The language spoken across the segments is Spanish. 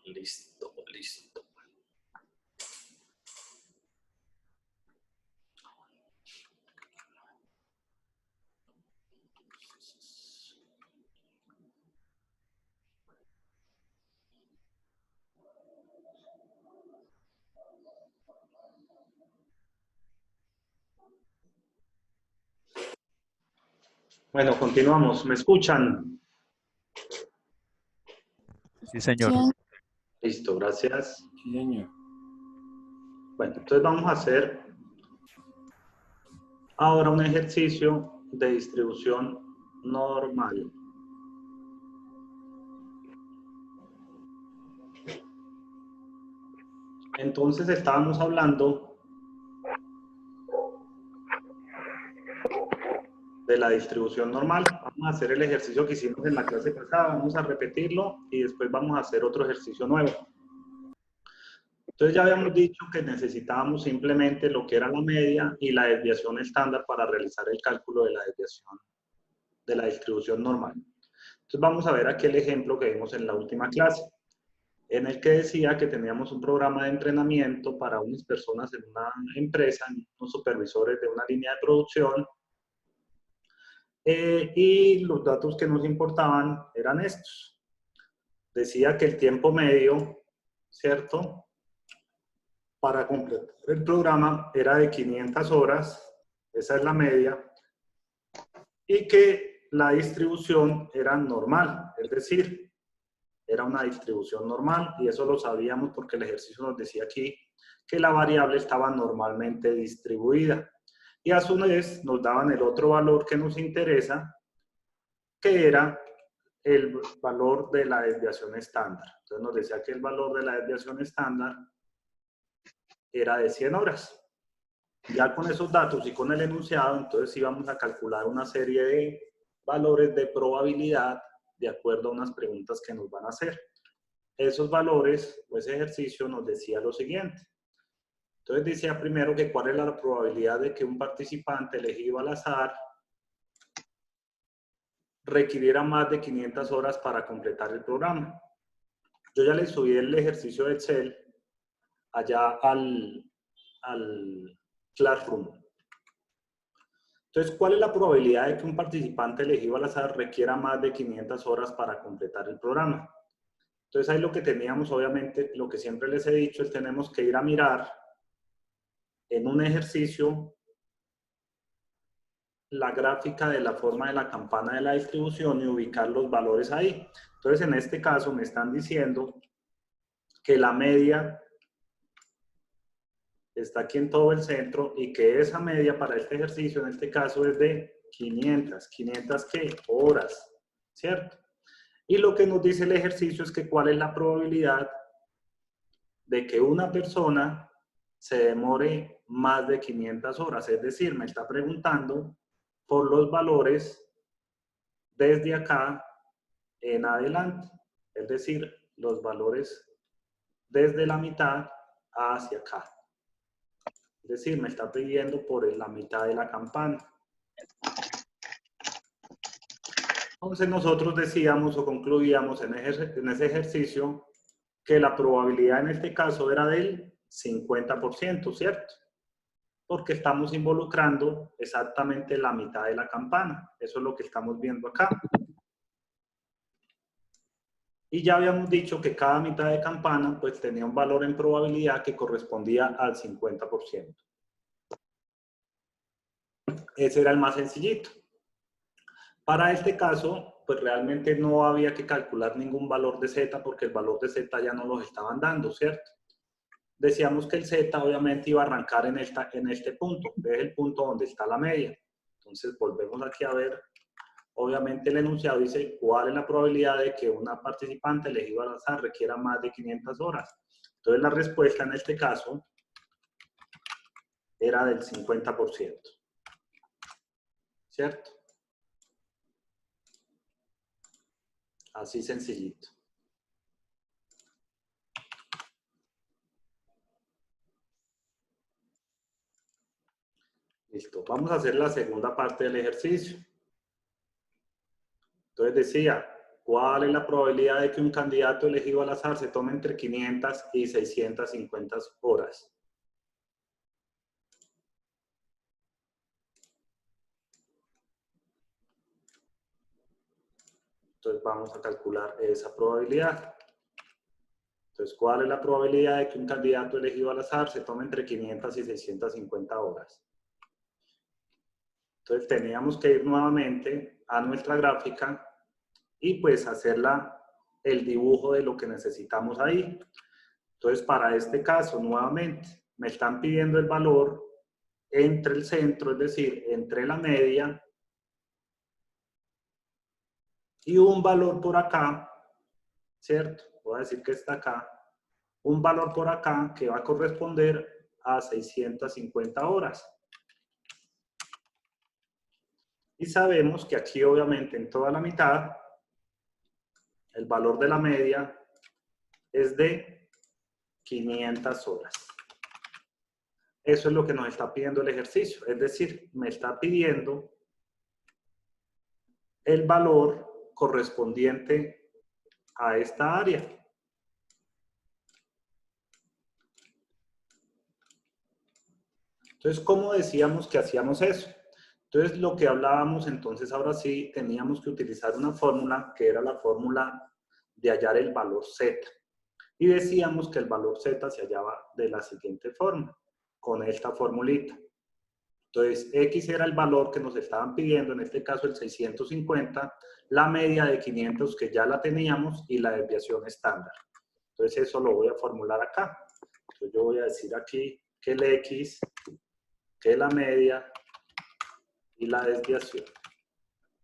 Listo, listo. Bueno, continuamos. ¿Me escuchan? Sí, señor. Sí, Listo, gracias. Sí, señor. Bueno, entonces vamos a hacer ahora un ejercicio de distribución normal. Entonces estábamos hablando de la distribución normal. Vamos a hacer el ejercicio que hicimos en la clase pasada, vamos a repetirlo y después vamos a hacer otro ejercicio nuevo. Entonces ya habíamos dicho que necesitábamos simplemente lo que era la media y la desviación estándar para realizar el cálculo de la desviación de la distribución normal. Entonces vamos a ver aquí el ejemplo que vimos en la última clase, en el que decía que teníamos un programa de entrenamiento para unas personas en una empresa, unos supervisores de una línea de producción, y los datos que nos importaban eran estos. Decía que el tiempo medio, ¿cierto?, para completar el programa era de 500 horas, esa es la media, y que la distribución era normal, es decir, era una distribución normal, y eso lo sabíamos porque el ejercicio nos decía aquí que la variable estaba normalmente distribuida. Y a su vez nos daban el otro valor que nos interesa, que era el valor de la desviación estándar. Entonces nos decía que el valor de la desviación estándar era de 100 horas. Ya con esos datos y con el enunciado, entonces íbamos a calcular una serie de valores de probabilidad de acuerdo a unas preguntas que nos van a hacer. Esos valores o ese ejercicio nos decía lo siguiente. Entonces decía primero que cuál es la probabilidad de que un participante elegido al azar requiriera más de 500 horas para completar el programa. Yo ya le subí el ejercicio de Excel allá al Classroom. Entonces, ¿cuál es la probabilidad de que un participante elegido al azar requiera más de 500 horas para completar el programa? Entonces, ahí lo que teníamos, obviamente, lo que siempre les he dicho, es tenemos que ir a mirar en un ejercicio la gráfica de la forma de la campana de la distribución y ubicar los valores ahí. Entonces, en este caso me están diciendo que la media está aquí en todo el centro y que esa media para este ejercicio, en este caso, es de 500. ¿500 qué? Horas, ¿cierto? Y lo que nos dice el ejercicio es que cuál es la probabilidad de que una persona se demore más de 500 horas. Es decir, me está preguntando por los valores desde acá en adelante. Es decir, los valores desde la mitad hacia acá. Es decir, me está pidiendo por la mitad de la campana. Entonces nosotros decíamos o concluíamos en ese ejercicio que la probabilidad en este caso era del 50%, ¿cierto? Porque estamos involucrando exactamente la mitad de la campana. Eso es lo que estamos viendo acá. Y ya habíamos dicho que cada mitad de campana pues tenía un valor en probabilidad que correspondía al 50%. Ese era el más sencillito. Para este caso, pues realmente no había que calcular ningún valor de Z porque el valor de Z ya no los estaban dando, ¿cierto? Decíamos que el Z obviamente iba a arrancar en este punto, que es el punto donde está la media. Entonces volvemos aquí a ver, obviamente el enunciado dice cuál es la probabilidad de que una participante elegida al azar requiera más de 500 horas. Entonces la respuesta en este caso era del 50%, ¿cierto? Así sencillito. Listo, vamos a hacer la segunda parte del ejercicio. Entonces decía, ¿cuál es la probabilidad de que un candidato elegido al azar se tome entre 500 y 650 horas? Entonces vamos a calcular esa probabilidad. Entonces, ¿cuál es la probabilidad de que un candidato elegido al azar se tome entre 500 y 650 horas? Entonces teníamos que ir nuevamente a nuestra gráfica y pues hacerla el dibujo de lo que necesitamos ahí. Entonces para este caso nuevamente me están pidiendo el valor entre el centro, es decir, entre la media y un valor por acá, ¿cierto? Voy a decir que está acá. Un valor por acá que va a corresponder a 650 horas. Y sabemos que aquí obviamente en toda la mitad el valor de la media es de 500 horas. Eso es lo que nos está pidiendo el ejercicio. Es decir, me está pidiendo el valor correspondiente a esta área. Entonces, ¿cómo decíamos que hacíamos eso? Entonces, lo que hablábamos entonces, ahora sí, teníamos que utilizar una fórmula que era la fórmula de hallar el valor z. Y decíamos que el valor z se hallaba de la siguiente forma, con esta formulita. Entonces, x era el valor que nos estaban pidiendo, en este caso el 650, la media de 500 que ya la teníamos y la desviación estándar. Entonces, eso lo voy a formular acá. Entonces, yo voy a decir aquí que el x, que la media y la desviación,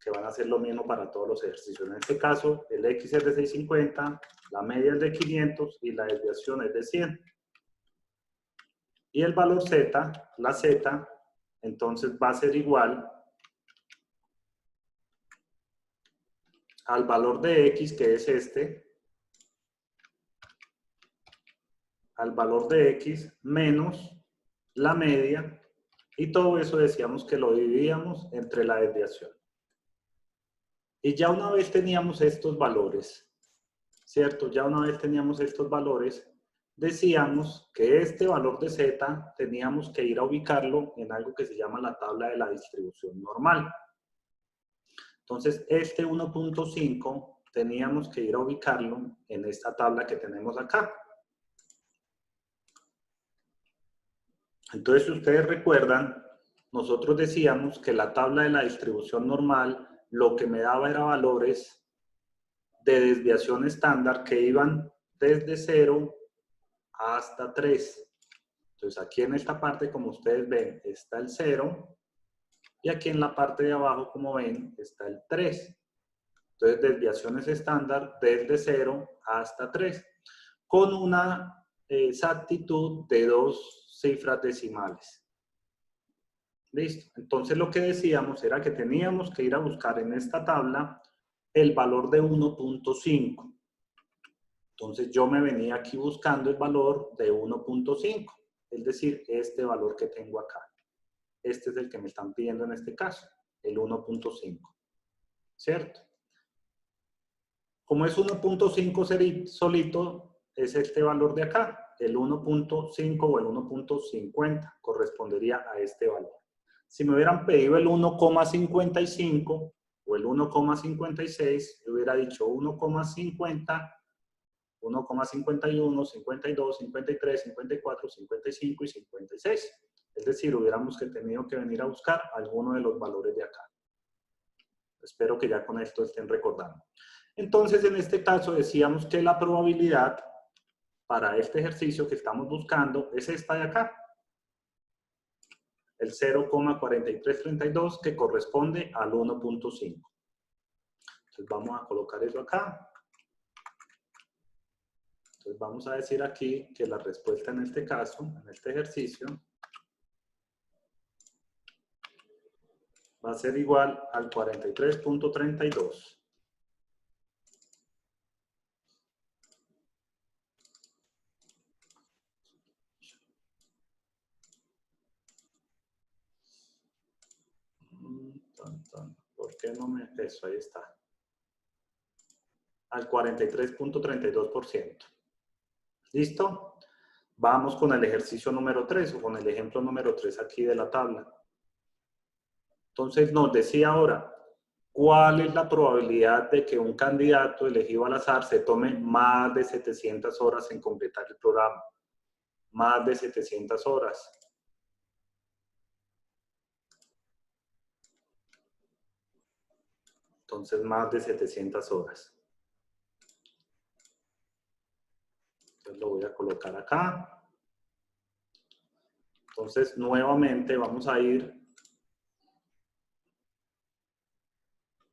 que van a ser lo mismo para todos los ejercicios. En este caso, el x es de 650, la media es de 500 y la desviación es de 100. Y el valor z, la z, entonces va a ser igual al valor de x, que es este, al valor de x menos la media, y todo eso decíamos que lo dividíamos entre la desviación. Y ya una vez teníamos estos valores, ¿cierto? Ya una vez teníamos estos valores, decíamos que este valor de z teníamos que ir a ubicarlo en algo que se llama la tabla de la distribución normal. Entonces, este 1.5 teníamos que ir a ubicarlo en esta tabla que tenemos acá. Entonces, si ustedes recuerdan, nosotros decíamos que la tabla de la distribución normal lo que me daba era valores de desviación estándar que iban desde 0 hasta 3. Entonces, aquí en esta parte, como ustedes ven, está el 0. Y aquí en la parte de abajo, como ven, está el 3. Entonces, desviaciones estándar desde 0 hasta 3. Con una exactitud de 2 cifras decimales. Listo. Entonces, lo que decíamos era que teníamos que ir a buscar en esta tabla el valor de 1.5. Entonces, yo me venía aquí buscando el valor de 1.5. Es decir, este valor que tengo acá. Este es el que me están pidiendo en este caso, el 1.5. ¿Cierto? Como es 1.5 solito, es este valor de acá. El 1.5 o el 1.50 correspondería a este valor. Si me hubieran pedido el 1,55 o el 1,56, yo hubiera dicho 1,50, 1,51, 52, 53, 54, 55 y 56. Es decir, hubiéramos tenido que venir a buscar alguno de los valores de acá. Espero que ya con esto estén recordando. Entonces, en este caso decíamos que la probabilidad para este ejercicio que estamos buscando es esta de acá. El 0,4332 que corresponde al 1.5. Entonces vamos a colocar eso acá. Entonces vamos a decir aquí que la respuesta en este caso, en este ejercicio, va a ser igual al 43.32. ¿Por qué no me... Eso, ahí está. al 43.32%. ¿Listo? Vamos con el ejercicio número 3 o con el ejemplo número 3 aquí de la tabla. Entonces nos decía ahora, ¿cuál es la probabilidad de que un candidato elegido al azar se tome más de 700 horas en completar el programa? Más de 700 horas. Entonces, más de 700 horas. Entonces, lo voy a colocar acá. Entonces, nuevamente vamos a ir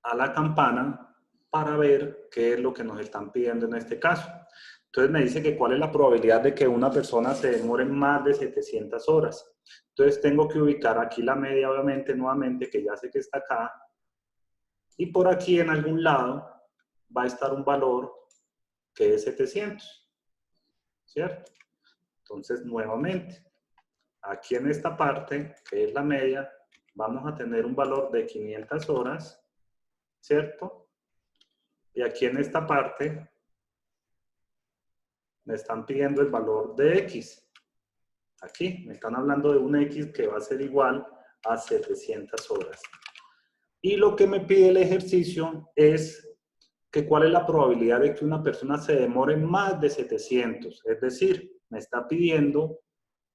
a la campana para ver qué es lo que nos están pidiendo en este caso. Entonces, me dice que cuál es la probabilidad de que una persona se demore más de 700 horas. Entonces, tengo que ubicar aquí la media, obviamente, nuevamente, que ya sé que está acá. Y por aquí, en algún lado, va a estar un valor que es 700. ¿Cierto? Entonces, nuevamente, aquí en esta parte, que es la media, vamos a tener un valor de 500 horas, ¿cierto? Y aquí en esta parte, me están pidiendo el valor de X. Aquí, me están hablando de un X que va a ser igual a 700 horas. Y lo que me pide el ejercicio es que cuál es la probabilidad de que una persona se demore más de 700. Es decir, me está pidiendo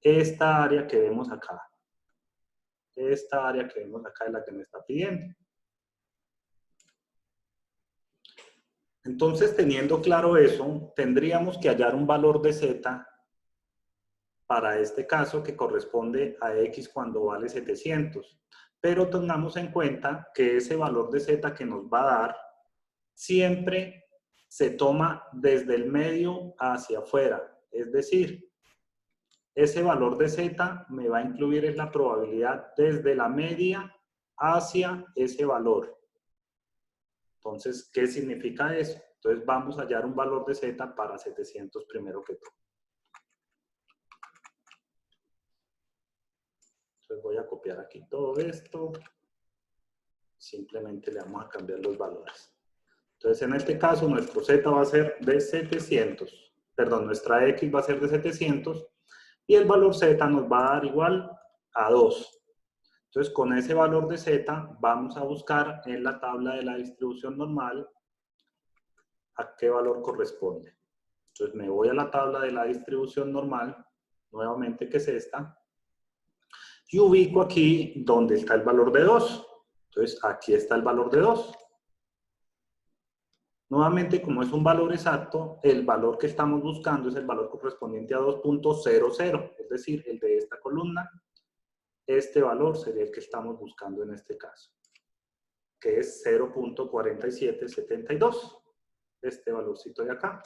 esta área que vemos acá. Esta área que vemos acá es la que me está pidiendo. Entonces, teniendo claro eso, tendríamos que hallar un valor de Z para este caso que corresponde a X cuando vale 700. Pero tengamos en cuenta que ese valor de Z que nos va a dar siempre se toma desde el medio hacia afuera. Es decir, ese valor de Z me va a incluir en la probabilidad desde la media hacia ese valor. Entonces, ¿qué significa eso? Entonces, vamos a hallar un valor de Z para 700 primero que todo. Entonces, voy a copiar aquí todo esto. Simplemente le vamos a cambiar los valores. Entonces, en este caso, nuestro Z va a ser de 700. Perdón, nuestra X va a ser de 700. Y el valor Z nos va a dar igual a 2. Entonces, con ese valor de Z, vamos a buscar en la tabla de la distribución normal a qué valor corresponde. Entonces, me voy a la tabla de la distribución normal, nuevamente que es esta, y ubico aquí donde está el valor de 2. Entonces, aquí está el valor de 2. Nuevamente, como es un valor exacto, el valor que estamos buscando es el valor correspondiente a 2.00, es decir, el de esta columna. Este valor sería el que estamos buscando en este caso, que es 0.4772. Este valorcito de acá.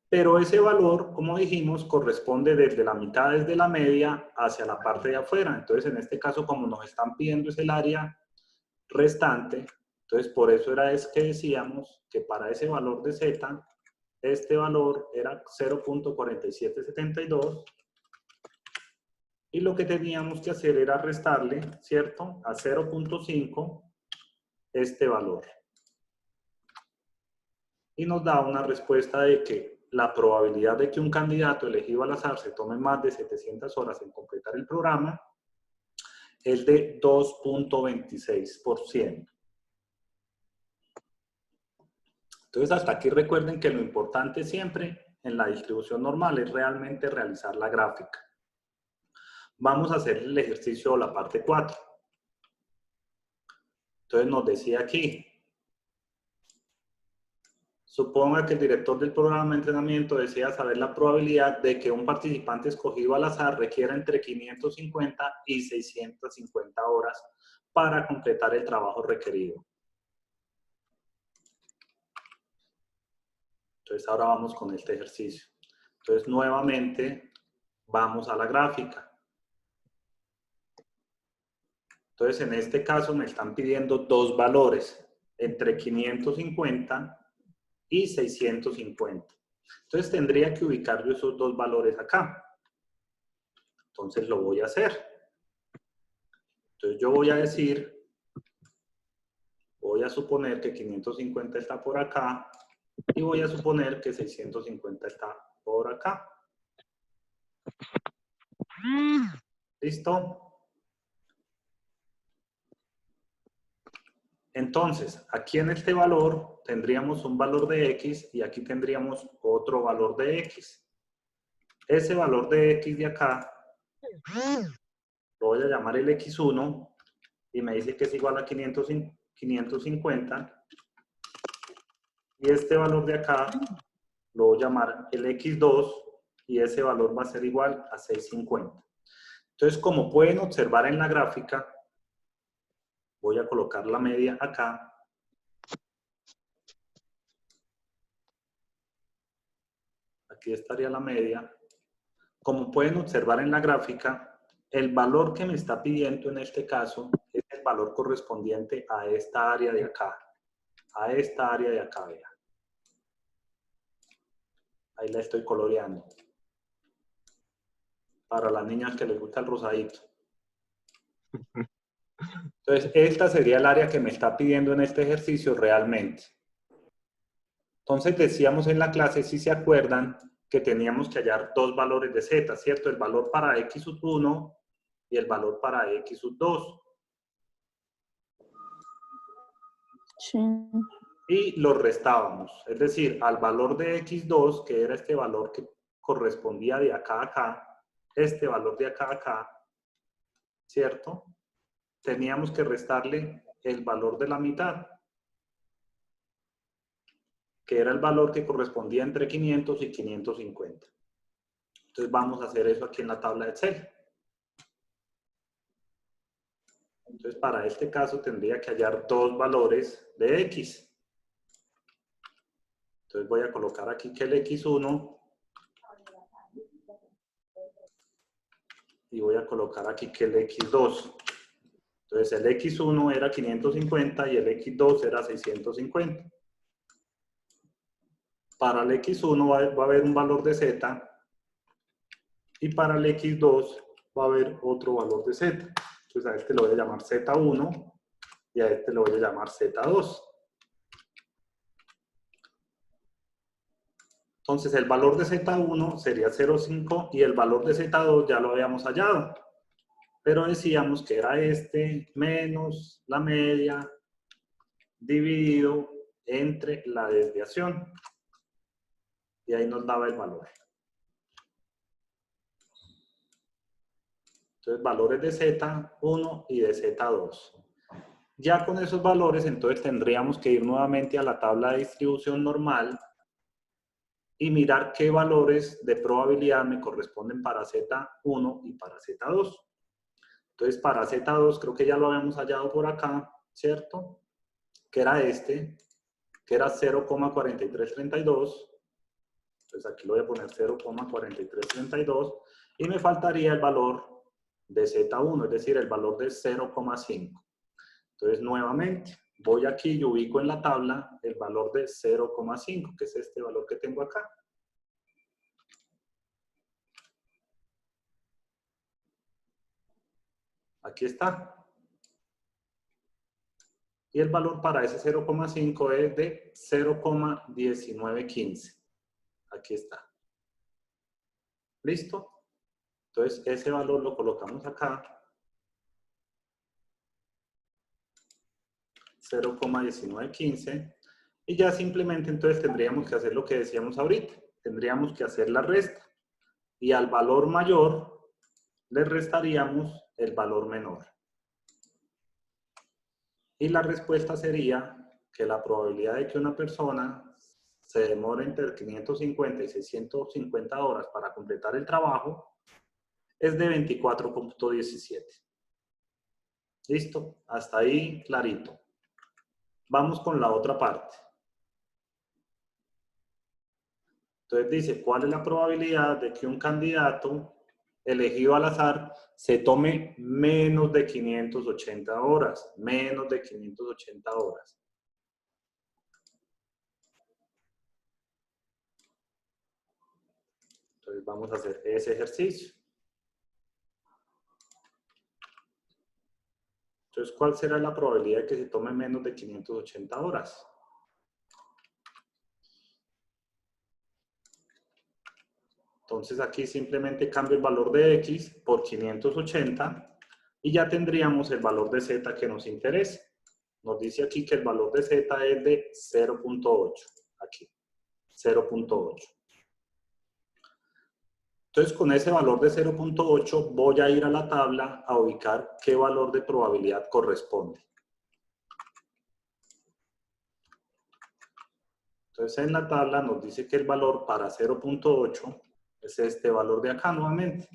Pero ese valor, como dijimos, corresponde desde la mitad, desde la media, hacia la parte de afuera. Entonces, en este caso, como nos están pidiendo es el área restante, entonces por eso era es que decíamos que para ese valor de Z, este valor era 0.4772 y lo que teníamos que hacer era restarle, ¿cierto?, a 0.5 este valor. Y nos da una respuesta de que la probabilidad de que un candidato elegido al azar se tome más de 700 horas en completar el programa es de 2.26%. Entonces, hasta aquí recuerden que lo importante siempre en la distribución normal es realmente realizar la gráfica. Vamos a hacer el ejercicio de la parte 4. Entonces, nos decía aquí, suponga que el director del programa de entrenamiento desea saber la probabilidad de que un participante escogido al azar requiera entre 550 y 650 horas para completar el trabajo requerido. Entonces, ahora vamos con este ejercicio. Entonces, nuevamente, vamos a la gráfica. Entonces, en este caso me están pidiendo dos valores, entre 550 y 650. Entonces, tendría que ubicar yo esos dos valores acá. Entonces, lo voy a hacer. Entonces, yo voy a decir voy a suponer que 550 está por acá y voy a suponer que 650 está por acá. ¿Listo? Entonces, aquí en este valor tendríamos un valor de X y aquí tendríamos otro valor de X. Ese valor de X de acá lo voy a llamar el X1 y me dice que es igual a 550. Y este valor de acá lo voy a llamar el X2 y ese valor va a ser igual a 650. Entonces, como pueden observar en la gráfica, voy a colocar la media acá. Aquí estaría la media. Como pueden observar en la gráfica, el valor que me está pidiendo en este caso es el valor correspondiente a esta área de acá. A esta área de acá, vea. Ahí la estoy coloreando. Para las niñas que les gusta el rosadito. Entonces, esta sería el área que me está pidiendo en este ejercicio realmente. Entonces, decíamos en la clase, si se acuerdan, que teníamos que hallar dos valores de z, ¿cierto? El valor para x sub 1 y el valor para x sub 2. Sí. Y los restábamos. Es decir, al valor de x2, que era este valor que correspondía de acá a acá, este valor de acá a acá, ¿cierto? Teníamos que restarle el valor de la mitad, que era el valor que correspondía entre 500 y 550. Entonces vamos a hacer eso aquí en la tabla de Excel. Entonces para este caso tendría que hallar dos valores de X. Entonces voy a colocar aquí que el X1 y voy a colocar aquí que el X2. Entonces el X1 era 550 y el X2 era 650. Para el X1 va a haber un valor de Z y para el X2 va a haber otro valor de Z. Entonces a este le voy a llamar Z1 y a este le voy a llamar Z2. Entonces el valor de Z1 sería 0,5 y el valor de Z2 ya lo habíamos hallado. Pero decíamos que era este menos la media dividido entre la desviación. Y ahí nos daba el valor. Entonces, valores de Z1 y de Z2. Ya con esos valores, entonces tendríamos que ir nuevamente a la tabla de distribución normal y mirar qué valores de probabilidad me corresponden para Z1 y para Z2. Entonces, para Z2 creo que ya lo habíamos hallado por acá, ¿cierto? Que era este, que era 0,4332. Entonces aquí lo voy a poner 0,4332 y me faltaría el valor de Z1, es decir, el valor de 0,5. Entonces nuevamente voy aquí y ubico en la tabla el valor de 0,5, que es este valor que tengo acá. Aquí está. Y el valor para ese 0,5 es de 0,1915. Aquí está. ¿Listo? Entonces ese valor lo colocamos acá. 0,1915 y ya simplemente entonces tendríamos que hacer lo que decíamos ahorita, tendríamos que hacer la resta y al valor mayor le restaríamos el valor menor. Y la respuesta sería que la probabilidad de que una persona se demore entre 550 y 650 horas para completar el trabajo es de 24,17. ¿Listo? Hasta ahí clarito. Vamos con la otra parte. Entonces dice, ¿cuál es la probabilidad de que un candidato elegido al azar se tome menos de 580 horas? Menos de 580 horas. Entonces vamos a hacer ese ejercicio. Entonces, ¿cuál será la probabilidad de que se tome menos de 580 horas? Entonces, aquí simplemente cambio el valor de X por 580 y ya tendríamos el valor de Z que nos interesa. Nos dice aquí que el valor de Z es de 0.8. Aquí, 0.8. Entonces, con ese valor de 0.8 voy a ir a la tabla a ubicar qué valor de probabilidad corresponde. Entonces, en la tabla nos dice que el valor para 0.8 es este valor de acá nuevamente.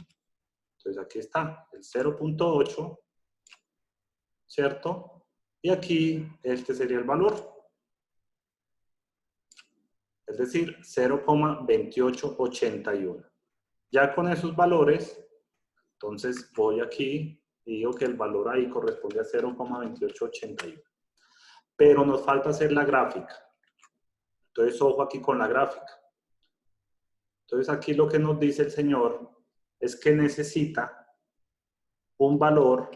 Entonces, aquí está el 0.8, ¿cierto? Y aquí este sería el valor. Es decir, 0,2881. Ya con esos valores, entonces voy aquí y digo que el valor ahí corresponde a 0,2881. Pero nos falta hacer la gráfica. Entonces, ojo aquí con la gráfica. Entonces, aquí lo que nos dice el señor es que necesita un valor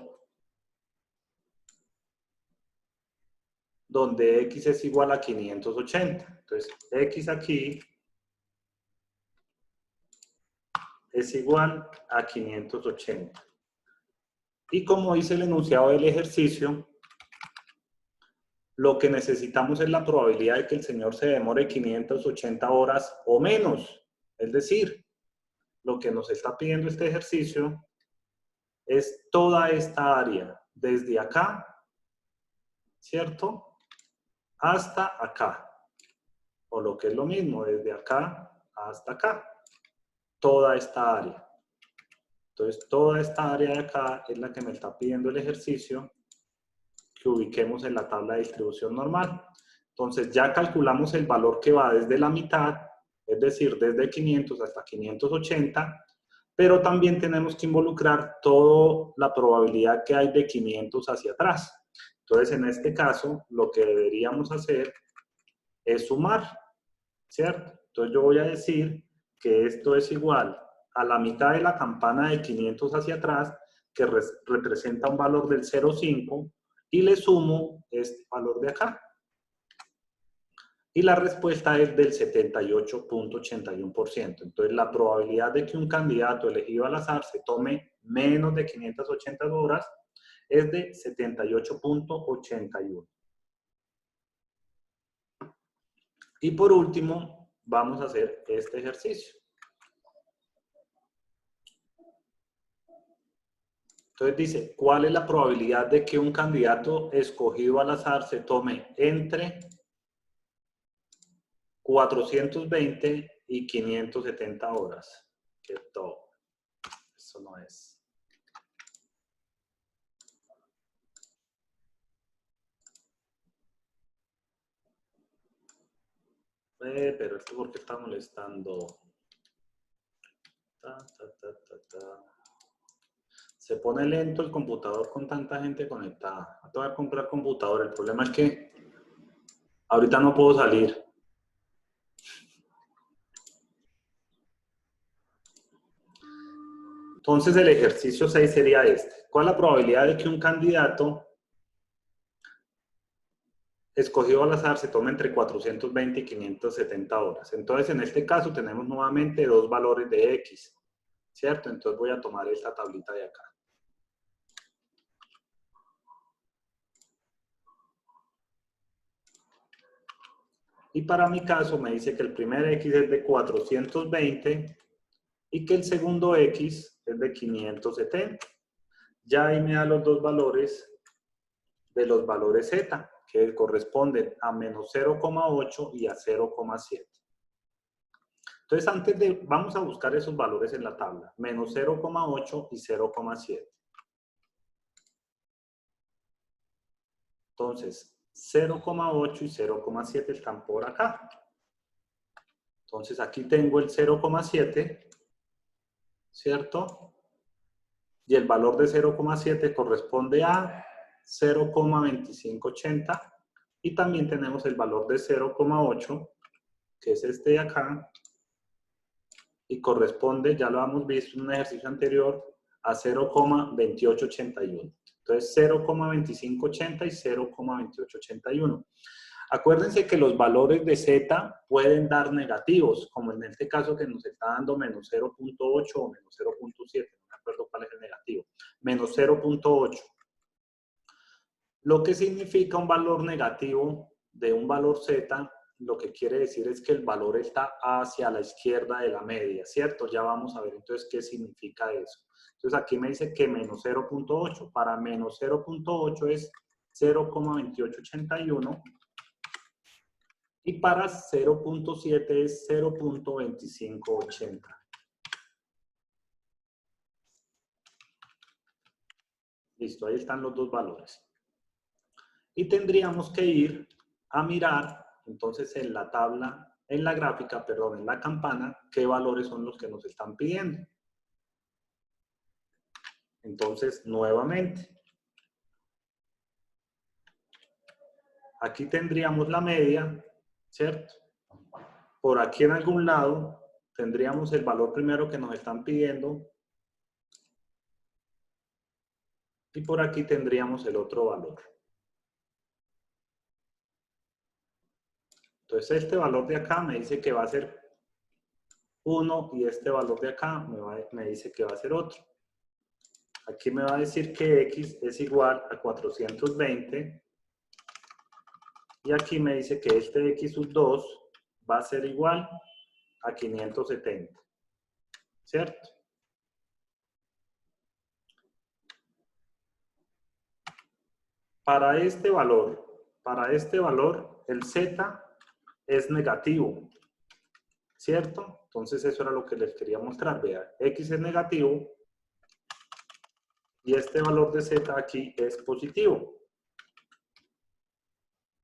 donde X es igual a 580. Entonces, X aquí es igual a 580. Y como dice el enunciado del ejercicio, lo que necesitamos es la probabilidad de que el señor se demore 580 horas o menos. Es decir, lo que nos está pidiendo este ejercicio es toda esta área, desde acá, ¿cierto? Hasta acá. O lo que es lo mismo, desde acá hasta acá. Toda esta área. Entonces, toda esta área de acá es la que me está pidiendo el ejercicio que ubiquemos en la tabla de distribución normal. Entonces, ya calculamos el valor que va desde la mitad, es decir, desde 500 hasta 580, pero también tenemos que involucrar toda la probabilidad que hay de 500 hacia atrás. Entonces, en este caso, lo que deberíamos hacer es sumar, ¿cierto? Entonces, yo voy a decir que esto es igual a la mitad de la campana de 500 hacia atrás, que representa un valor del 0,5, y le sumo este valor de acá. Y la respuesta es del 78.81%. Entonces, la probabilidad de que un candidato elegido al azar se tome menos de 580 horas es de 78.81. Y por último, vamos a hacer este ejercicio. Entonces dice, ¿cuál es la probabilidad de que un candidato escogido al azar se tome entre 420 y 570 horas? ¿Qué todo? Eso no es. Pero esto ¿por qué está molestando? Se pone lento el computador con tanta gente conectada. Voy a comprar computador. El problema es que ahorita no puedo salir. Entonces el ejercicio 6 sería este. ¿Cuál es la probabilidad de que un candidato escogido al azar se tome entre 420 y 570 horas? Entonces en este caso tenemos nuevamente dos valores de X, ¿cierto? Entonces voy a tomar esta tablita de acá. Y para mi caso me dice que el primer X es de 420 y que el segundo X es de 570. Ya ahí me da los dos valores de los valores Z, que corresponden a menos 0,8 y a 0,7. Entonces, vamos a buscar esos valores en la tabla, menos 0,8 y 0,7. Entonces, 0,8 y 0,7 están por acá. Entonces, aquí tengo el 0,7, ¿cierto? Y el valor de 0,7 corresponde a 0,2580. Y también tenemos el valor de 0,8, que es este de acá, y corresponde, ya lo hemos visto en un ejercicio anterior, a 0,2881. Entonces Entonces 0,2580 y 0,2881. Acuérdense que los valores de Z pueden dar negativos, como en este caso que nos está dando menos 0.8 o menos 0.7, no me acuerdo cuál es el negativo, menos 0.8. Lo que significa un valor negativo de un valor Z, lo que quiere decir es que el valor está hacia la izquierda de la media, ¿cierto? Ya vamos a ver entonces qué significa eso. Entonces aquí me dice que menos 0.8, para menos 0.8 es 0,2881 y para 0.7 es 0.2580. Listo, ahí están los dos valores. Y tendríamos que ir a mirar, entonces en la tabla, en la gráfica, perdón, en la campana, qué valores son los que nos están pidiendo. Entonces, nuevamente, aquí tendríamos la media, ¿cierto? Por aquí en algún lado tendríamos el valor primero que nos están pidiendo y por aquí tendríamos el otro valor. Entonces, este valor de acá me dice que va a ser 1 y este valor de acá me dice que va a ser otro. Aquí me va a decir que X es igual a 420 y aquí me dice que este X sub 2 va a ser igual a 570, ¿cierto? Para este valor, el Z es negativo, ¿cierto? Entonces eso era lo que les quería mostrar. Vean, X es negativo y este valor de Z aquí es positivo.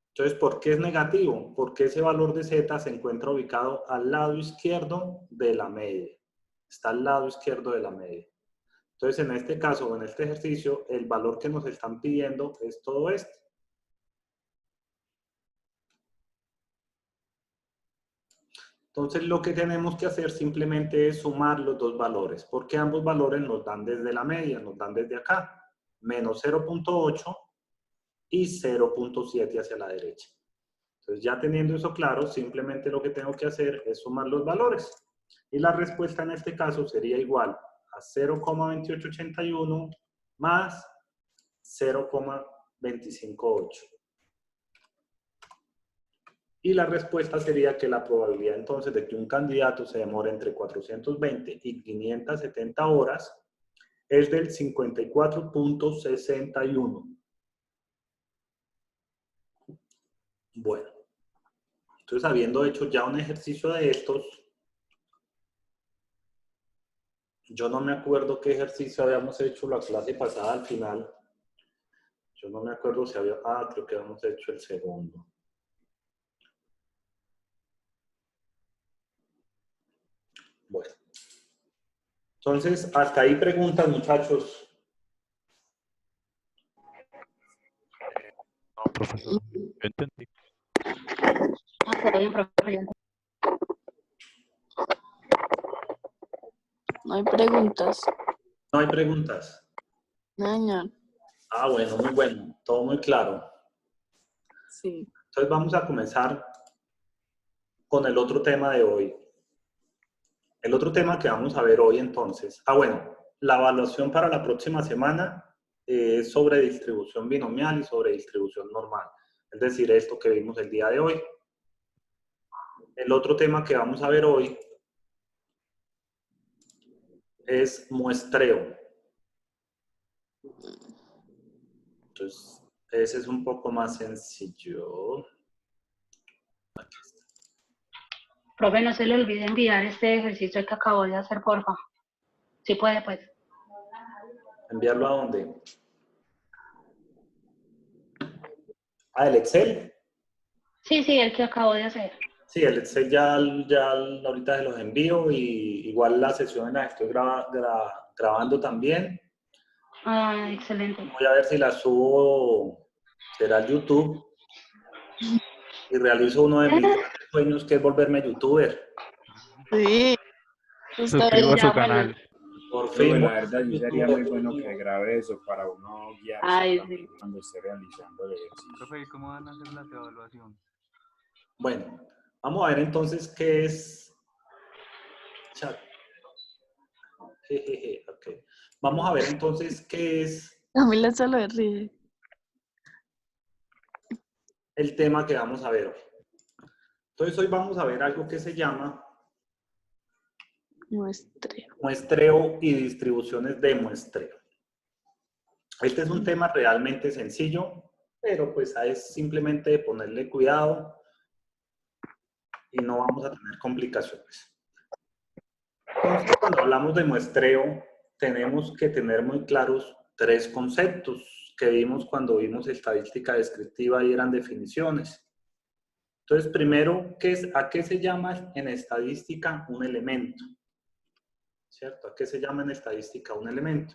Entonces, ¿por qué es negativo? Porque ese valor de Z se encuentra ubicado al lado izquierdo de la media. Está al lado izquierdo de la media. Entonces, en este caso, en este ejercicio, el valor que nos están pidiendo es todo este. Entonces, lo que tenemos que hacer simplemente es sumar los dos valores, porque ambos valores nos dan desde la media, nos dan desde acá. Menos 0.8 y 0.7 hacia la derecha. Entonces, ya teniendo eso claro, simplemente lo que tengo que hacer es sumar los valores. Y la respuesta en este caso sería igual a 0,2881 más 0,258. Y la respuesta sería que la probabilidad entonces de que un candidato se demore entre 420 y 570 horas es del 54.61. Bueno, entonces habiendo hecho ya un ejercicio de estos, yo no me acuerdo qué ejercicio habíamos hecho la clase pasada al final. Yo no me acuerdo si había... Ah, creo que habíamos hecho el segundo. Bueno. Entonces, hasta ahí preguntas, muchachos. No, profesor, yo entendí. Está bien, profe. No hay preguntas. No hay preguntas. No, señor. Ah, bueno, muy bueno. Todo muy claro. Sí. Entonces vamos a comenzar con el otro tema de hoy. El otro tema que vamos a ver hoy entonces. Ah, bueno, la evaluación para la próxima semana es sobre distribución binomial y sobre distribución normal. Es decir, esto que vimos el día de hoy. El otro tema que vamos a ver hoy es muestreo. Entonces, ese es un poco más sencillo. Aquí está. Profe, no se le olvide enviar este ejercicio que acabo de hacer, porfa. Si puede, pues. ¿Enviarlo a dónde? ¿Ah, el Excel? Sí, el que acabo de hacer. Sí, el Excel ya ahorita se los envío y igual las sesiones las estoy grabando también. Ah, excelente. Voy a ver si las subo, será al YouTube y realizo uno de mis grandes sueños que es volverme youtuber. Sí. Suscribo a su Ya, bueno. canal. Por Profe, fin. la verdad, sí sería muy bueno que grabe eso para uno guiarse Ay, también sí. cuando esté realizando el ejercicio. Profe, ¿y cómo van a hacer las evaluaciones? Bueno, vamos a ver entonces qué es chat. Jejeje, ok. Vamos a ver entonces qué es A mí la solo me ríe. el tema que vamos a ver hoy. Entonces hoy vamos a ver algo que se llama Muestreo. muestreo y distribuciones de muestreo. Este es un tema realmente sencillo, pero pues es simplemente de ponerle cuidado y no vamos a tener complicaciones. Entonces, cuando hablamos de muestreo, tenemos que tener muy claros 3 conceptos que vimos cuando vimos estadística descriptiva y eran definiciones. Entonces, primero, ¿a qué se llama en estadística un elemento? ¿Cierto? ¿A qué se llama en estadística un elemento?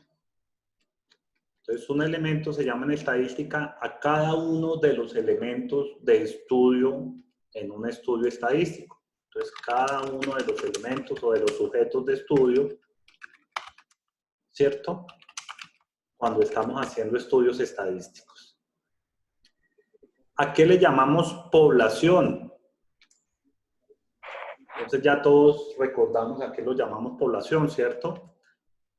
Entonces, un elemento se llama en estadística a cada uno de los elementos de estudio en un estudio estadístico. Entonces, cada uno de los elementos o de los sujetos de estudio, ¿cierto? Cuando estamos haciendo estudios estadísticos. ¿A qué le llamamos población? Entonces ya todos recordamos a qué lo llamamos población, ¿cierto?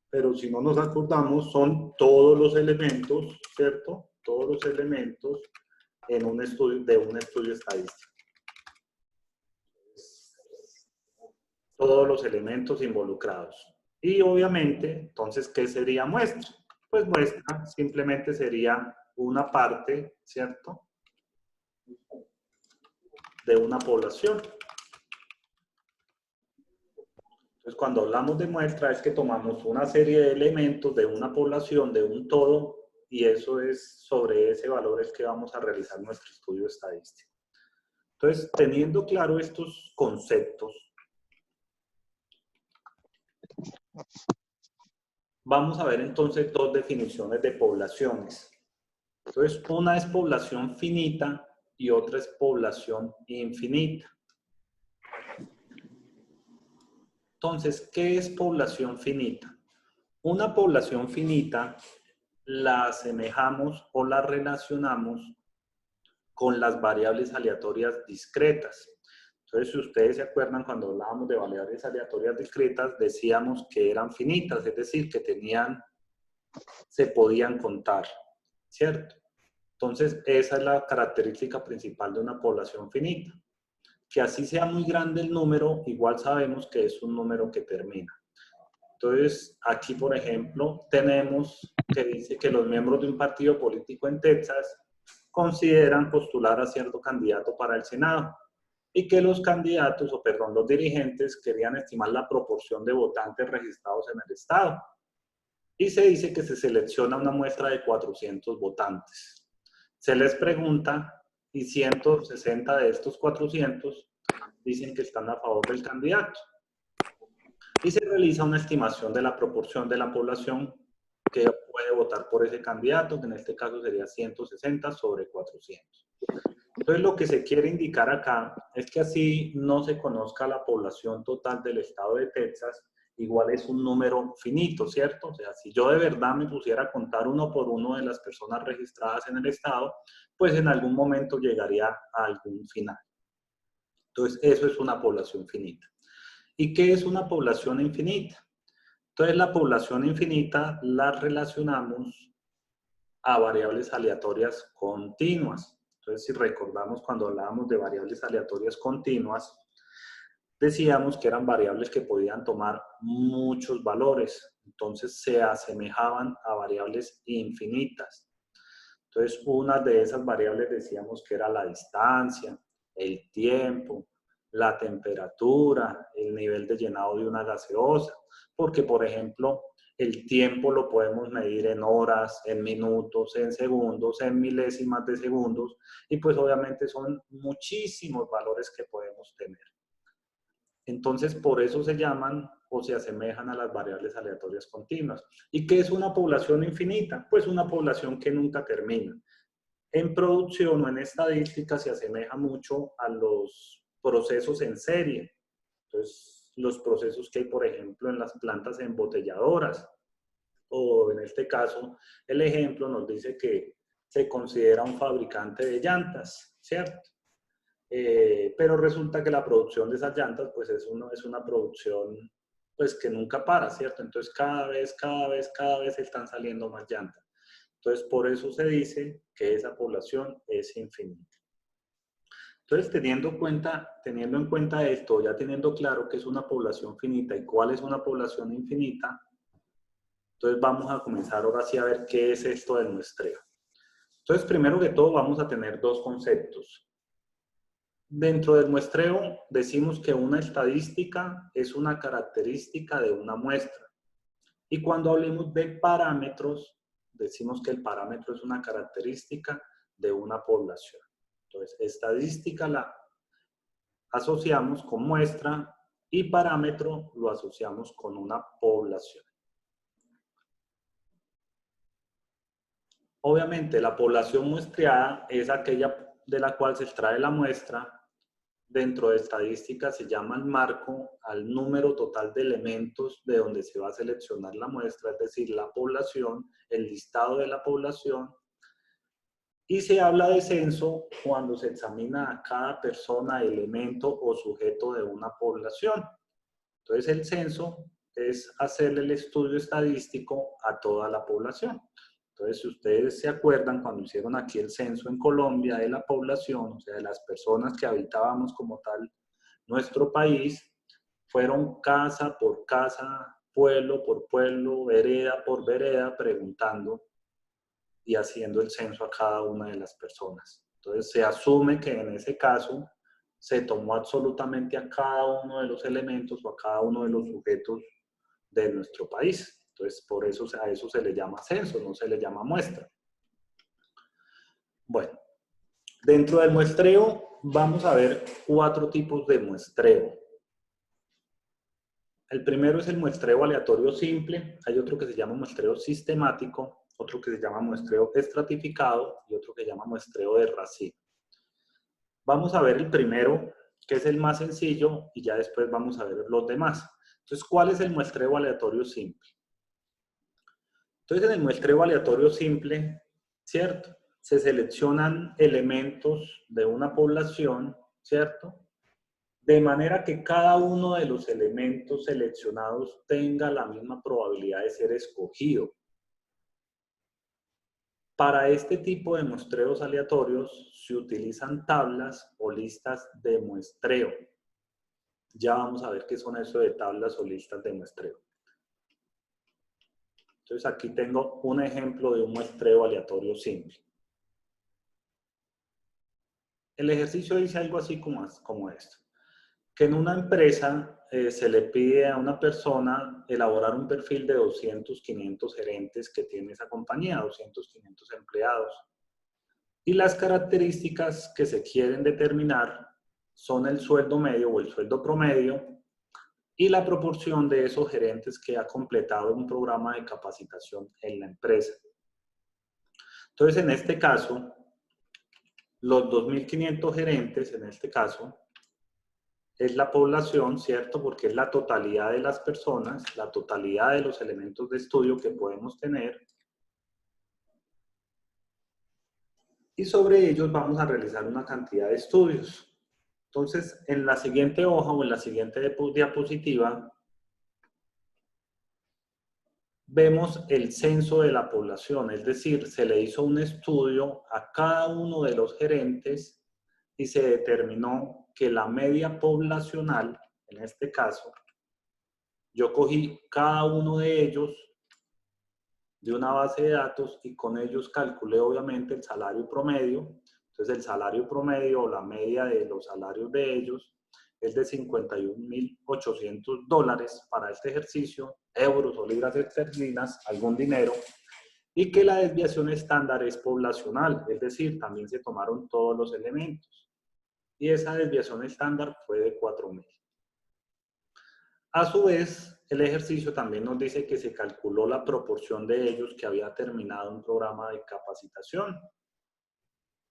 Pero si no nos acordamos, son todos los elementos, ¿cierto? Todos los elementos en un estudio, de un estudio estadístico. Todos los elementos involucrados. Y obviamente, entonces, ¿qué sería muestra? Pues muestra simplemente sería una parte, ¿cierto? De una población. Entonces, cuando hablamos de muestra es que tomamos una serie de elementos de una población, de un todo, y eso es sobre ese valor es que vamos a realizar nuestro estudio estadístico. Entonces, teniendo claro estos conceptos, vamos a ver entonces 2 definiciones de poblaciones. Entonces, una es población finita y otra es población infinita. Entonces, ¿qué es población finita? Una población finita la asemejamos o la relacionamos con las variables aleatorias discretas. Entonces, si ustedes se acuerdan, cuando hablábamos de variables aleatorias discretas, decíamos que eran finitas, es decir, que se podían contar, ¿cierto? Entonces, esa es la característica principal de una población finita. Que así sea muy grande el número, igual sabemos que es un número que termina. Entonces, aquí, por ejemplo, tenemos que dice que los miembros de un partido político en Texas consideran postular a cierto candidato para el Senado y que los candidatos, los dirigentes querían estimar la proporción de votantes registrados en el estado. Y se dice que se selecciona una muestra de 400 votantes. Se les pregunta y 160 de estos 400 dicen que están a favor del candidato. Y se realiza una estimación de la proporción de la población que puede votar por ese candidato, que en este caso sería 160 sobre 400. Entonces, lo que se quiere indicar acá es que así no se conozca la población total del estado de Texas, igual es un número finito, ¿cierto? O sea, si yo de verdad me pusiera a contar uno por uno de las personas registradas en el estado, pues en algún momento llegaría a algún final. Entonces, eso es una población finita. ¿Y qué es una población infinita? Entonces, la población infinita la relacionamos a variables aleatorias continuas. Entonces, si recordamos cuando hablábamos de variables aleatorias continuas, decíamos que eran variables que podían tomar muchos valores. Entonces, se asemejaban a variables infinitas. Entonces, una de esas variables decíamos que era la distancia, el tiempo, la temperatura, el nivel de llenado de una gaseosa. Porque, por ejemplo, el tiempo lo podemos medir en horas, en minutos, en segundos, en milésimas de segundos. Y pues obviamente son muchísimos valores que podemos tener. Entonces, por eso se llaman o se asemejan a las variables aleatorias continuas. ¿Y qué es una población infinita? Pues una población que nunca termina. En producción o en estadística se asemeja mucho a los procesos en serie. Entonces, los procesos que hay, por ejemplo, en las plantas embotelladoras. O en este caso, el ejemplo nos dice que se considera un fabricante de llantas, ¿cierto? Pero resulta que la producción de esas llantas, pues es una producción pues que nunca para, ¿cierto? Entonces cada vez están saliendo más llantas. Entonces por eso se dice que esa población es infinita. Entonces teniendo en cuenta esto, ya teniendo claro que es una población finita y cuál es una población infinita, entonces vamos a comenzar ahora sí a ver qué es esto del muestreo. Entonces primero que todo vamos a tener dos conceptos. Dentro del muestreo decimos que una estadística es una característica de una muestra. Y cuando hablemos de parámetros, decimos que el parámetro es una característica de una población. Entonces, estadística la asociamos con muestra y parámetro lo asociamos con una población. Obviamente, la población muestreada es aquella de la cual se extrae la muestra. Dentro de estadística se llama el marco al número total de elementos de donde se va a seleccionar la muestra, es decir, la población, el listado de la población. Y se habla de censo cuando se examina a cada persona, elemento o sujeto de una población. Entonces el censo es hacerle el estudio estadístico a toda la población. Entonces, si ustedes se acuerdan, cuando hicieron aquí el censo en Colombia de la población, o sea, de las personas que habitábamos como tal nuestro país, fueron casa por casa, pueblo por pueblo, vereda por vereda, preguntando y haciendo el censo a cada una de las personas. Entonces, se asume que en ese caso se tomó absolutamente a cada uno de los elementos o a cada uno de los sujetos de nuestro país. Entonces, por eso a eso se le llama censo, no se le llama muestra. Bueno, dentro del muestreo vamos a ver 4 tipos de muestreo. El primero es el muestreo aleatorio simple, hay otro que se llama muestreo sistemático, otro que se llama muestreo estratificado y otro que se llama muestreo de racimo. Vamos a ver el primero, que es el más sencillo, y ya después vamos a ver los demás. Entonces, ¿cuál es el muestreo aleatorio simple? Entonces, en el muestreo aleatorio simple, ¿cierto? Se seleccionan elementos de una población, ¿cierto? De manera que cada uno de los elementos seleccionados tenga la misma probabilidad de ser escogido. Para este tipo de muestreos aleatorios se utilizan tablas o listas de muestreo. Ya vamos a ver qué son eso de tablas o listas de muestreo. Entonces aquí tengo un ejemplo de un muestreo aleatorio simple. El ejercicio dice algo así como esto. Que en una empresa se le pide a una persona elaborar un perfil de 200, 500 gerentes que tiene esa compañía, 200, 500 empleados. Y las características que se quieren determinar son el sueldo medio o el sueldo promedio y la proporción de esos gerentes que ha completado un programa de capacitación en la empresa. Entonces, en este caso, los 2.500 gerentes, en este caso, es la población, ¿cierto? Porque es la totalidad de las personas, la totalidad de los elementos de estudio que podemos tener. Y sobre ellos vamos a realizar una cantidad de estudios. Entonces, en la siguiente hoja o en la siguiente diapositiva, vemos el censo de la población, es decir, se le hizo un estudio a cada uno de los gerentes y se determinó que la media poblacional, en este caso, yo cogí cada uno de ellos de una base de datos y con ellos calculé obviamente el salario promedio. Entonces el salario promedio o la media de los salarios de ellos es de $51.800 para este ejercicio, euros o libras esterlinas, algún dinero, y que la desviación estándar es poblacional, es decir, también se tomaron todos los elementos. Y esa desviación estándar fue de 4.000. A su vez, el ejercicio también nos dice que se calculó la proporción de ellos que había terminado un programa de capacitación.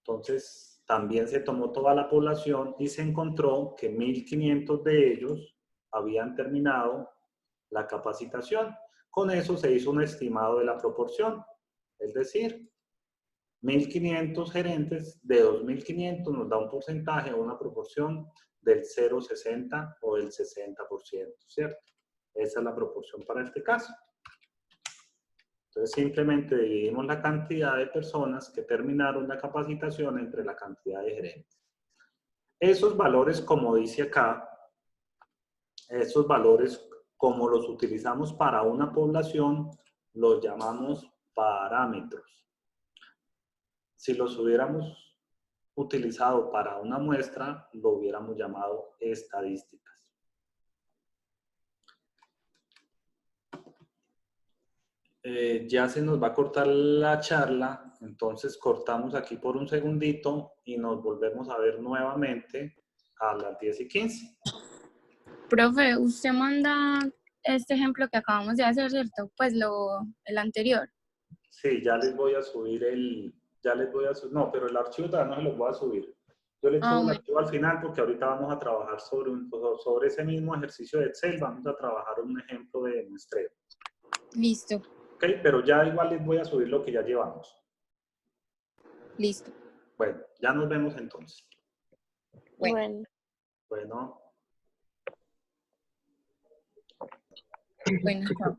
Entonces, también se tomó toda la población y se encontró que 1.500 de ellos habían terminado la capacitación. Con eso se hizo un estimado de la proporción, es decir, 1.500 gerentes de 2.500 nos da un porcentaje o una proporción del 0,60 o del 60%, ¿cierto? Esa es la proporción para este caso. Entonces simplemente dividimos la cantidad de personas que terminaron la capacitación entre la cantidad de gerentes. Esos valores, como dice acá, esos valores, como los utilizamos para una población, los llamamos parámetros. Si los hubiéramos utilizado para una muestra, lo hubiéramos llamado estadísticas. Ya se nos va a cortar la charla, entonces cortamos aquí por un segundito y nos volvemos a ver nuevamente a las 10:15. Profe, usted manda este ejemplo que acabamos de hacer, ¿cierto? Pues el anterior. Sí, ya les voy a subir no, pero el archivo todavía no se los voy a subir. Yo les subo el Bueno. archivo al final porque ahorita vamos a trabajar sobre ese mismo ejercicio de Excel, vamos a trabajar un ejemplo de muestreo. Listo, ¿Ok? Pero ya igual les voy a subir lo que ya llevamos. listo. Bueno, ya nos vemos entonces. Bueno. Bueno. Bueno, chao.